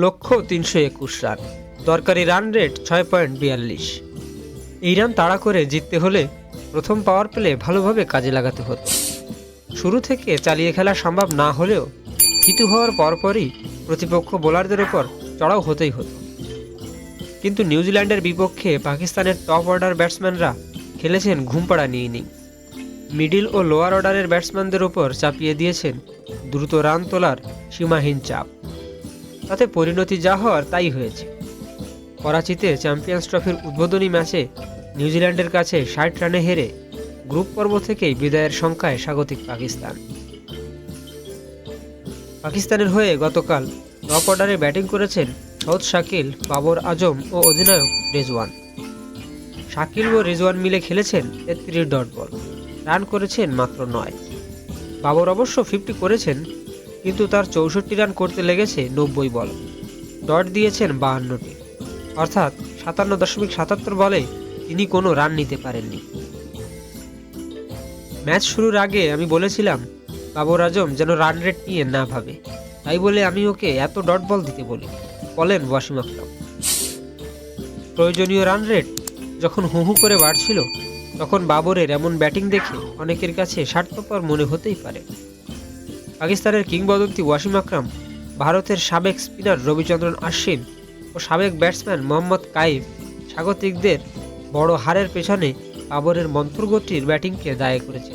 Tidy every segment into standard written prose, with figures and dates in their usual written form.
লক্ষ্য ৩২১ রান, দরকারি run rate ৬.৪২। এই রান তাড়া করে জিততে হলে প্রথম পাওয়ার প্লে ভালোভাবে কাজে লাগাতে হতো। শুরু থেকে চালিয়ে খেলা সম্ভব না হলেও থিতু হওয়ার পরপরই প্রতিপক্ষ বোলারদের ওপর চড়াও হতেই হতো। কিন্তু নিউজিল্যান্ডের বিপক্ষে পাকিস্তানের টপ অর্ডার ব্যাটসম্যানরা খেলেছেন ঘুমপাড়ানি ইনিংস। মিডল ও লোয়ার অর্ডারের ব্যাটসম্যানদের ওপর চাপিয়ে দিয়েছেন দ্রুত রান তোলার সীমাহীন চাপ। তাতে পরিণতি যা হওয়ার তাই হয়েছে। করাচিতে চ্যাম্পিয়ন্স ট্রফির উদ্বোধনী ম্যাচে নিউজিল্যান্ডের কাছে ৬০ রানে হেরে গ্রুপ পর্ব থেকেই বিদায়ের শঙ্কায় স্বাগতিক পাকিস্তান। পাকিস্তানের হয়ে গতকাল টপ অর্ডারে ব্যাটিং করেছেন সৌদ শাকিল, বাবর আজম ও অধিনায়ক রেজওয়ান। শাকিল ও রেজওয়ান মিলে খেলেছেন ৩৩ ডট বল, রান করেছেন মাত্র ৯। বাবর অবশ্য 50 করেছেন, কিন্তু তার ৬৪ রান করতে লেগেছে ৯০ বল। ডট দিয়েছেন ৫২টি, অর্থাৎ ৫৭.৭৭ বলে তিনি কোনো রান নিতে পারেননি। ম্যাচ শুরুর আগে আমি বলেছিলাম বাবর আজম যেন রান রেট নিয়ে না ভাবে, তাই বলে আমি ওকে এত ডট বল দিতে বলি, বলেন ওয়াসিম আকরাম। প্রয়োজনীয় রান রেট যখন হু হু করে বাড়ছিল, তখন বাবরের এমন ব্যাটিং দেখে অনেকের কাছে স্বার্থপর মনে হতেই পারে। পাকিস্তানের কিংবদন্তি ওয়াসিম আকরাম, ভারতের সাবেক স্পিনার রবিচন্দ্রন আশ্বিন ও সাবেক ব্যাটসম্যান মোহাম্মদ কাইফ স্বাগতিকদের বড় হারের পেছনে বাবরের মন্থরগতির ব্যাটিংকে দায়ী করেছে।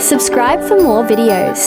Subscribe for more videos.